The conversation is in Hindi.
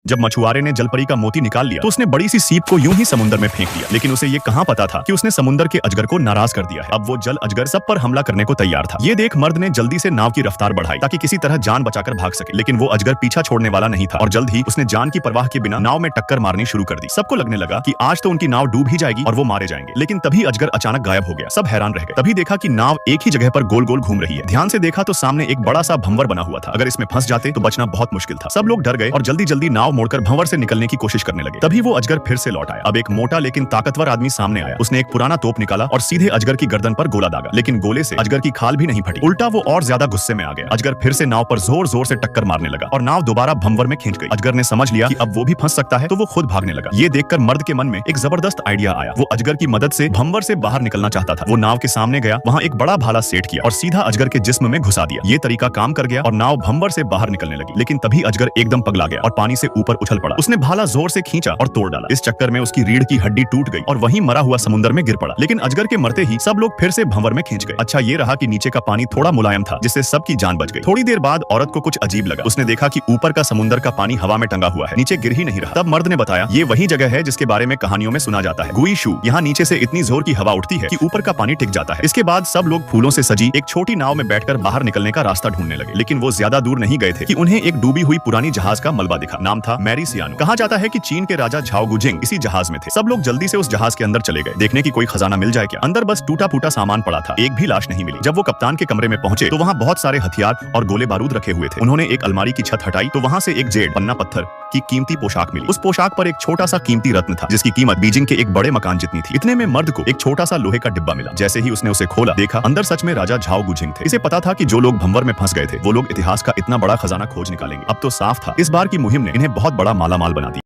जब मछुआरे ने जलपरी का मोती निकाल लिया तो उसने बड़ी सी सीप को यूं ही समुद्र में फेंक दिया, लेकिन उसे ये कहां पता था कि उसने समुद्र के अजगर को नाराज कर दिया है। अब वो जल अजगर सब पर हमला करने को तैयार था। ये देख मर्द ने जल्दी से नाव की रफ्तार बढ़ाई ताकि किसी तरह जान बचाकर भाग सके, लेकिन वो अजगर पीछा छोड़ने वाला नहीं था और जल्द ही उसने जान की परवाह के बिना नाव में टक्कर मारनी शुरू कर दी। सबको लगने लगा कि आज तो उनकी नाव डूब ही जाएगी और वो मारे जाएंगे, लेकिन तभी अजगर अचानक गायब हो गया। सब हैरान रह गए। तभी देखा कि नाव एक ही जगह पर गोल गोल घूम रही है। ध्यान से देखा तो सामने एक बड़ा सा भंवर बना हुआ था। अगर इसमें फंस जाते तो बचना बहुत मुश्किल था। सब लोग डर गए और जल्दी जल्दी नाव मोड़कर भंवर से निकलने की कोशिश करने लगे। तभी वो अजगर फिर से लौट आया। अब एक मोटा लेकिन ताकतवर आदमी सामने आया। उसने एक पुराना तोप निकाला और सीधे अजगर की गर्दन पर गोला दागा, लेकिन गोले से अजगर की खाल भी नहीं फटी। उल्टा वो और ज्यादा गुस्से में आ गया। अजगर फिर से नाव पर जोर जोर से टक्कर मारने लगा और नाव दोबारा भंवर में खींच गई। अजगर ने समझ लिया कि अब वो भी फंस सकता है, तो वो खुद भागने लगा। ये देखकर मर्द के मन में एक जबरदस्त आइडिया आया। वो अजगर की मदद से भंवर से बाहर निकलना चाहता था। वो नाव के सामने गया, वहाँ एक बड़ा भाला सेट किया और सीधा अजगर के जिस्म में घुसा दिया। ये तरीका काम कर गया और नाव भंवर से बाहर निकलने लगी, लेकिन तभी अजगर एकदम पगला गया और पानी से ऊपर उछल पड़ा। उसने भाला जोर से खींचा और तोड़ डाला। इस चक्कर में उसकी रीढ़ की हड्डी टूट गई और वहीं मरा हुआ समुद्र में गिर पड़ा। लेकिन अजगर के मरते ही सब लोग फिर से भंवर में खींच गए। अच्छा ये रहा कि नीचे का पानी थोड़ा मुलायम था, जिससे सबकी जान बच गई। थोड़ी देर बाद औरत को कुछ अजीब लगा। उसने देखा कि ऊपर का समुद्र का पानी हवा में टंगा हुआ है, नीचे गिर ही नहीं रहा। तब मर्द ने बताया, ये वही जगह है जिसके बारे में कहानियों में सुना जाता है, गुई शू। यहाँ नीचे से इतनी जोर की हवा उठती है कि ऊपर का पानी टिक जाता है। इसके बाद सब लोग फूलों से सजी एक छोटी नाव में बैठकर बाहर निकलने का रास्ता ढूंढने लगे, लेकिन वो ज्यादा दूर नहीं गए थे कि उन्हें एक डूबी हुई पुरानी जहाज का मलबा दिखा। नाम था मैरी सियानो। कहा जाता है कि चीन के राजा झाओ गुजिंग इसी जहाज में थे। सब लोग जल्दी से उस जहाज के अंदर चले गए, देखने की कोई खजाना मिल जाए क्या। अंदर बस टूटा फूटा सामान पड़ा था, एक भी लाश नहीं मिली। जब वो कप्तान के कमरे में पहुंचे तो वहाँ बहुत सारे हथियार और गोले बारूद रखे हुए थे। उन्होंने एक अलमारी की छत हटाई तो वहाँ से एक जेड पन्ना पत्थर की कीमती पोशाक मिली। उस पोशाक पर एक छोटा सा कीमती रत्न था, जिसकी कीमत बीजिंग के एक बड़े मकान जितनी थी। इतने में मर्द को एक छोटा सा लोहे का डिब्बा मिला। जैसे ही उसने उसे खोला, देखा अंदर सच में राजा झाओ गुजिंग थे। इसे पता था कि जो लोग भंवर में फंस गए थे वो लोग इतिहास का इतना बड़ा खजाना खोज निकालेंगे। अब तो साफ था, इस बार की मुहिम ने इन्हें बहुत बड़ा मालामाल बना दिया।